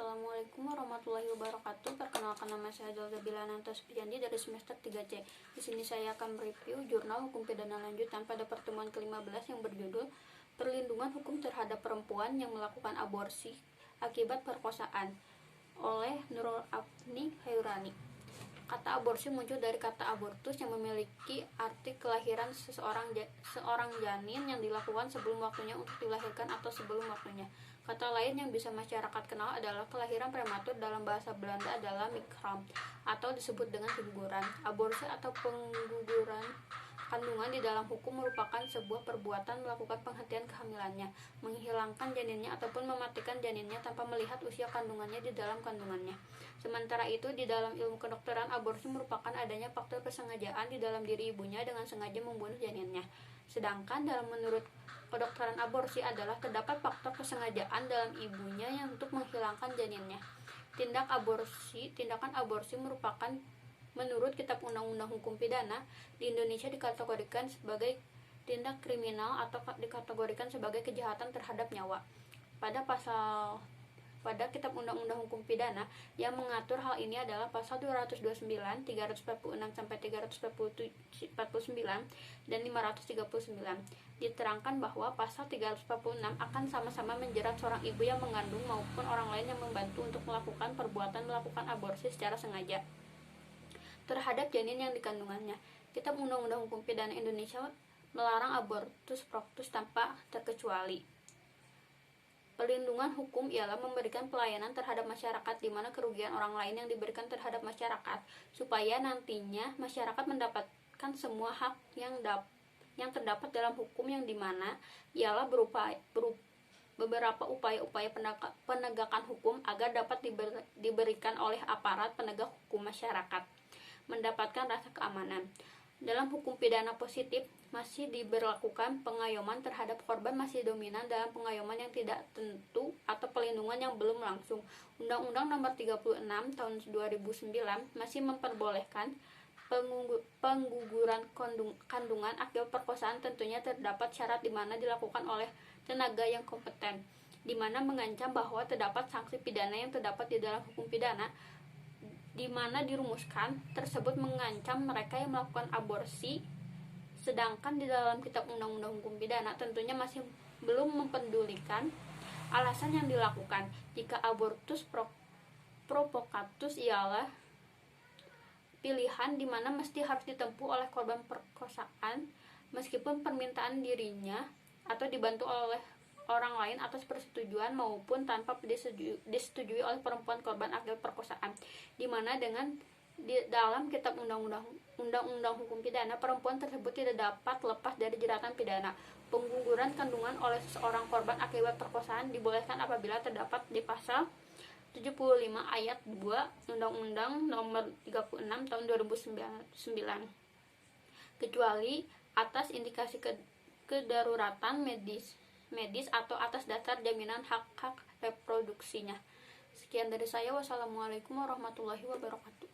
Assalamualaikum warahmatullahi wabarakatuh. Perkenalkan, nama saya Zelda Bilananto Supriandi dari semester 3C. Di sini saya akan mereview jurnal hukum pidana lanjutan pada pertemuan ke-15 yang berjudul Perlindungan Hukum Terhadap Perempuan yang Melakukan Aborsi Akibat Perkosaan oleh Nurul Afni Hairani. Kata aborsi muncul dari kata abortus yang memiliki arti kelahiran seorang janin yang dilakukan sebelum waktunya untuk dilahirkan atau sebelum waktunya. Kata lain yang bisa masyarakat kenal adalah kelahiran prematur, dalam bahasa Belanda adalah mikram, atau disebut dengan keguguran. Aborsi atau pengguguran kandungan di dalam hukum merupakan sebuah perbuatan melakukan penghentian kehamilannya, menghilangkan janinnya ataupun mematikan janinnya tanpa melihat usia kandungannya di dalam kandungannya. Sementara itu, di dalam ilmu kedokteran, aborsi merupakan adanya faktor kesengajaan di dalam diri ibunya dengan sengaja membunuh janinnya. Sedangkan menurut kedokteran, aborsi adalah terdapat faktor kesengajaan dalam ibunya yang untuk menghilangkan janinnya. Tindakan aborsi merupakan, menurut Kitab Undang-Undang Hukum Pidana, di Indonesia dikategorikan sebagai tindak kriminal atau dikategorikan sebagai kejahatan terhadap nyawa. Pada Kitab Undang-Undang Hukum Pidana yang mengatur hal ini adalah pasal 229, 346 sampai 349 dan 539. Diterangkan bahwa pasal 346 akan sama-sama menjerat seorang ibu yang mengandung maupun orang lain yang membantu untuk melakukan aborsi secara sengaja terhadap janin yang dikandungannya. Kitab Undang-Undang Hukum Pidana Indonesia melarang abortus proctus tanpa terkecuali. Perlindungan hukum ialah memberikan pelayanan terhadap masyarakat di mana kerugian orang lain yang diberikan terhadap masyarakat, supaya nantinya masyarakat mendapatkan semua hak yang terdapat dalam hukum, yang dimana ialah beberapa upaya-upaya penegakan hukum agar dapat diberikan oleh aparat penegak hukum masyarakat mendapatkan rasa keamanan. Dalam hukum pidana positif, masih diberlakukan pengayoman terhadap korban masih dominan dalam pengayoman yang tidak tentu atau pelindungan yang belum langsung. Undang-Undang Nomor 36 Tahun 2009 masih memperbolehkan pengguguran kandungan akibat perkosaan, tentunya terdapat syarat di mana dilakukan oleh tenaga yang kompeten, di mana mengancam bahwa terdapat sanksi pidana yang terdapat di dalam hukum pidana, di mana dirumuskan tersebut mengancam mereka yang melakukan aborsi. Sedangkan di dalam Kitab Undang-Undang Hukum Pidana tentunya masih belum mempedulikan alasan yang dilakukan. Jika abortus provocatus ialah pilihan di mana mesti harus ditempuh oleh korban perkosaan meskipun permintaan dirinya atau dibantu oleh orang lain atas persetujuan maupun tanpa disetujui oleh perempuan korban akibat perkosaan, di mana dalam Kitab Undang-Undang Hukum Pidana, perempuan tersebut tidak dapat lepas dari jeratan pidana. Pengguguran kandungan oleh seorang korban akibat perkosaan dibolehkan apabila terdapat di pasal 75 ayat 2 Undang-Undang Nomor 36 Tahun 2009, kecuali atas indikasi kedaruratan medis atau atas dasar jaminan hak-hak reproduksinya. Sekian dari saya. Wassalamualaikum warahmatullahi wabarakatuh.